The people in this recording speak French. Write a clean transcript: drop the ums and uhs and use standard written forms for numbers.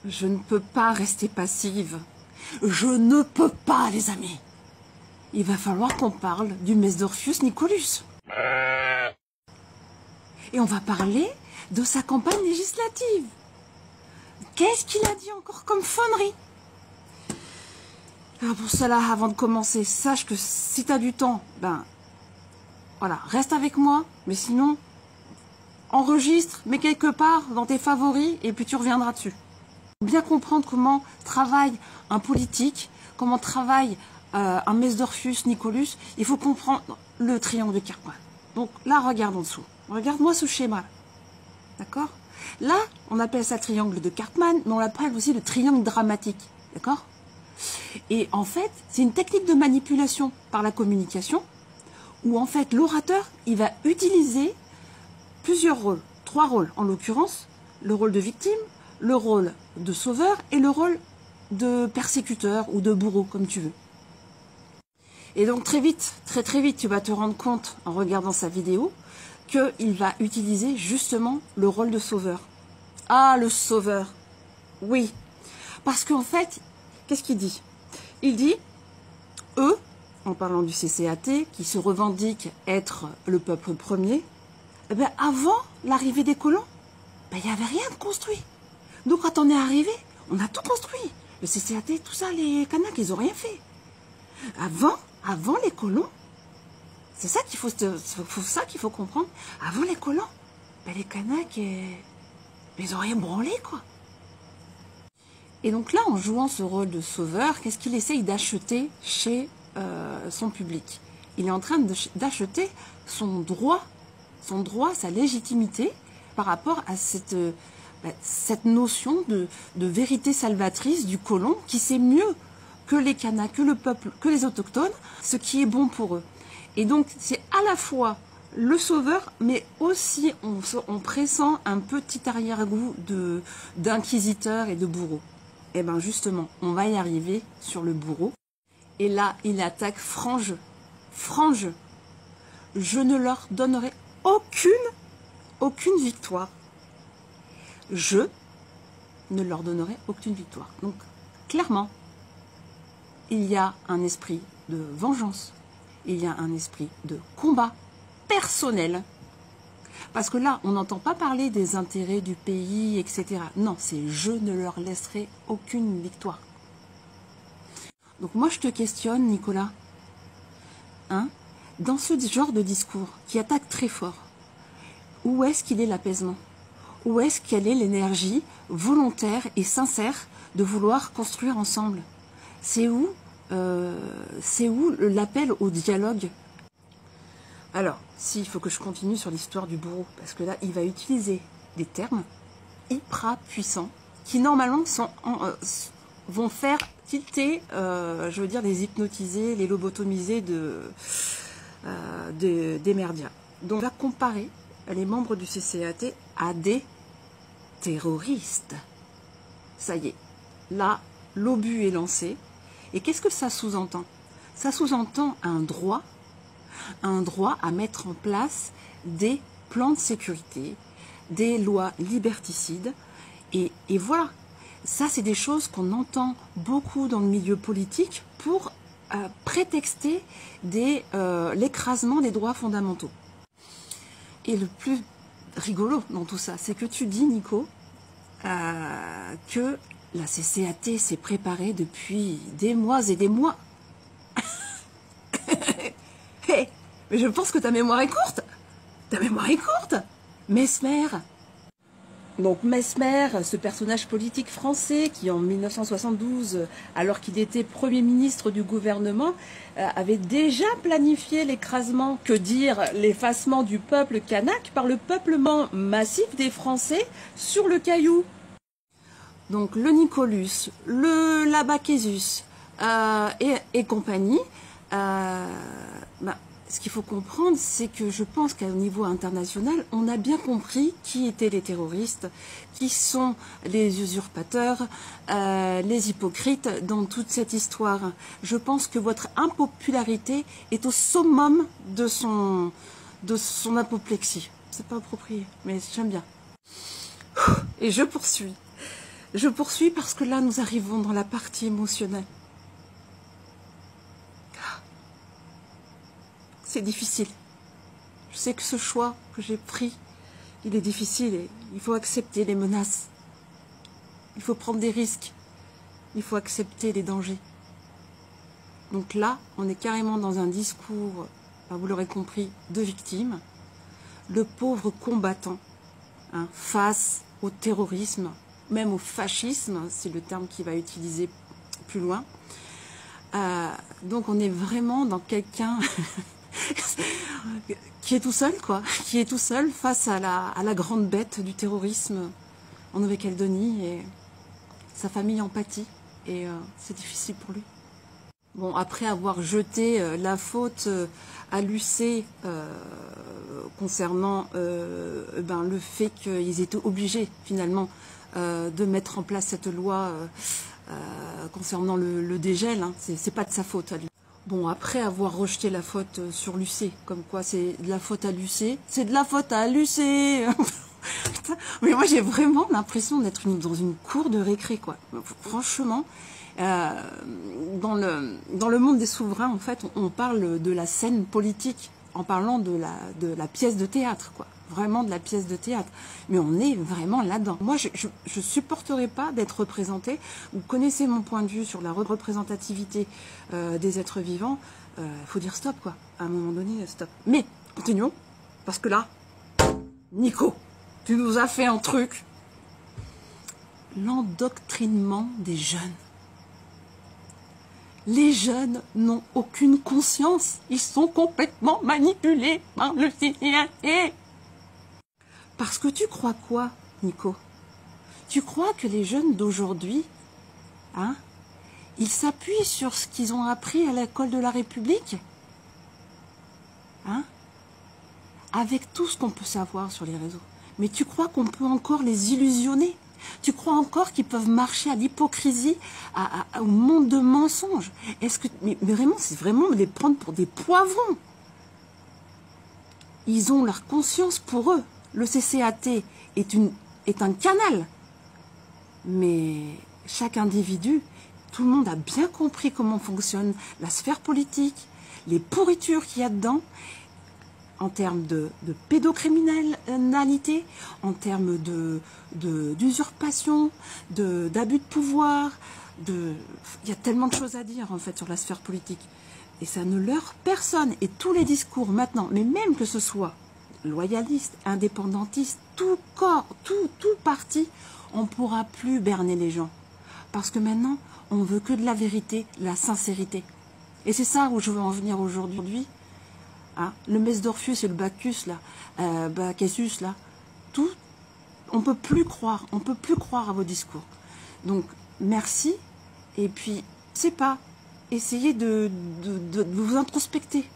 Je ne peux pas rester passive. Je ne peux pas, les amis. Il va falloir qu'on parle du Mesdorfius Nicolus. Et on va parler de sa campagne législative. Qu'est-ce qu'il a dit encore comme fonnerie? Alors pour cela, avant de commencer, sache que si tu as du temps, ben voilà, reste avec moi. Mais sinon, enregistre, mets quelque part dans tes favoris et puis tu reviendras dessus. Bien comprendre comment travaille un politique, comment travaille un Mesdorfius Nicolus, il faut comprendre le triangle de Karpman. Donc là, regarde en dessous. Regarde-moi ce schéma. D'accord? Là, on appelle ça triangle de Karpman, mais on l'appelle aussi le triangle dramatique. D'accord? Et en fait, c'est une technique de manipulation par la communication où en fait l'orateur, il va utiliser plusieurs rôles. 3 rôles en l'occurrence, le rôle de victime, le rôle de sauveur et le rôle de persécuteur ou de bourreau, comme tu veux. Et donc très vite, très vite, tu vas te rendre compte en regardant sa vidéo qu'il va utiliser justement le rôle de sauveur. Ah, le sauveur. Oui. Parce qu'en fait, qu'est-ce qu'il dit? Il dit, eux, en parlant du CCAT, qui se revendique être le peuple premier, eh bien, avant l'arrivée des colons, ben, il n'y avait rien de construit. Donc quand on est arrivé, on a tout construit. Le CCAT, tout ça, les Kanaks, ils n'ont rien fait. Avant les colons, c'est ça qu'il faut comprendre. Avant les colons, ben, les Kanaks, ils n'ont rien branlé, quoi. Et donc là, en jouant ce rôle de sauveur, qu'est-ce qu'il essaye d'acheter chez son public? Il est en train d'acheter son droit, sa légitimité par rapport à cette notion de vérité salvatrice du colon qui sait mieux que les Kanaks, que le peuple, que les autochtones, ce qui est bon pour eux. Et donc, c'est à la fois le sauveur, mais aussi on pressent un petit arrière-goût d'inquisiteur et de bourreau. Et bien justement, on va y arriver sur le bourreau. Et là, il attaque franc jeu. Franc jeu. Je ne leur donnerai aucune victoire. Je ne leur donnerai aucune victoire. Donc, clairement, il y a un esprit de vengeance. Il y a un esprit de combat personnel. Parce que là, on n'entend pas parler des intérêts du pays, etc. Non, c'est je ne leur laisserai aucune victoire. Donc moi, je te questionne, Nicolas. Hein, dans ce genre de discours qui attaque très fort, où est-ce qu'il est l'apaisement? Où est-ce qu'elle est l'énergie volontaire et sincère de vouloir construire ensemble? C'est où l'appel au dialogue? Alors, il faut que je continue sur l'histoire du bourreau, parce que là, il va utiliser des termes hyper puissants qui, normalement, vont faire tilter, je veux dire, les hypnotisés, les lobotomisés des merdias. Donc, on va comparer les membres du CCAT à des terroristes. Ça y est, là, l'obus est lancé. Et qu'est-ce que ça sous-entend? Ça sous-entend un droit à mettre en place des plans de sécurité, des lois liberticides. Et voilà, ça c'est des choses qu'on entend beaucoup dans le milieu politique pour prétexter l'écrasement des droits fondamentaux. Et le plus rigolo dans tout ça, c'est que tu dis, Nico, que la CCAT s'est préparée depuis des mois et des mois. Hey, mais je pense que ta mémoire est courte. Ta mémoire est courte. Mesmer. Donc Mesmer, ce personnage politique français qui en 1972, alors qu'il était Premier ministre du gouvernement, avait déjà planifié l'écrasement, que dire, l'effacement du peuple kanak par le peuplement massif des Français sur le Caillou. Donc le Nicolus, le Labakésus et compagnie, ce qu'il faut comprendre, c'est que je pense qu'au niveau international, on a bien compris qui étaient les terroristes, qui sont les usurpateurs, les hypocrites dans toute cette histoire. Je pense que votre impopularité est au summum de son apoplexie. C'est pas approprié, mais j'aime bien. Et je poursuis. Je poursuis parce que là, nous arrivons dans la partie émotionnelle. C'est difficile. Je sais que ce choix que j'ai pris, il est difficile et il faut accepter les menaces. Il faut prendre des risques. Il faut accepter les dangers. Donc là, on est carrément dans un discours, vous l'aurez compris, de victime. Le pauvre combattant, hein, face au terrorisme, même au fascisme, c'est le terme qu'il va utiliser plus loin. Donc on est vraiment dans quelqu'un qui est tout seul, quoi, qui est tout seul face à la grande bête du terrorisme en Nouvelle-Calédonie, et sa famille en pâtit, et c'est difficile pour lui. Bon, après avoir jeté la faute à l'UC concernant le fait qu'ils étaient obligés finalement de mettre en place cette loi concernant le dégel, hein, c'est pas de sa faute à lui. Bon, après avoir rejeté la faute sur l'UC, comme quoi c'est de la faute à l'UC, c'est de la faute à l'UC. Mais moi j'ai vraiment l'impression d'être dans une cour de récré, quoi. Franchement, dans le monde des souverains, en fait, on parle de la scène politique en parlant de la pièce de théâtre, quoi. Vraiment de la pièce de théâtre. Mais on est vraiment là-dedans. Moi, je supporterais pas d'être représentée. Vous connaissez mon point de vue sur la représentativité des êtres vivants. Faut dire stop, quoi. À un moment donné, stop. Mais, continuons. Parce que là, Nico, tu nous as fait un truc. L'endoctrinement des jeunes. Les jeunes n'ont aucune conscience. Ils sont complètement manipulés par le CCAT. Parce que tu crois quoi, Nico? Tu crois que les jeunes d'aujourd'hui, hein, ils s'appuient sur ce qu'ils ont appris à l'école de la République, hein, avec tout ce qu'on peut savoir sur les réseaux. Mais tu crois qu'on peut encore les illusionner? Tu crois encore qu'ils peuvent marcher à l'hypocrisie, au monde de mensonges? Est-ce que, mais vraiment, c'est vraiment les prendre pour des poivrons. Ils ont leur conscience pour eux. Le CCAT est un canal. Mais chaque individu, tout le monde a bien compris comment fonctionne la sphère politique, les pourritures qu'il y a dedans, en termes de pédocriminalité, en termes d'usurpation, d'abus de pouvoir. Il y a tellement de choses à dire, en fait, sur la sphère politique. Et ça ne leurre personne. Et tous les discours maintenant, mais même que ce soit loyalistes, indépendantistes, tout corps, tout parti, on ne pourra plus berner les gens. Parce que maintenant, on veut que de la vérité, la sincérité. Et c'est ça où je veux en venir aujourd'hui. Hein, le Mess d'Orpheus et le Bacchus, là, Bacchus, là, tout, on ne peut plus croire à vos discours. Donc, merci. Et puis, c'est pas, essayez de vous introspecter.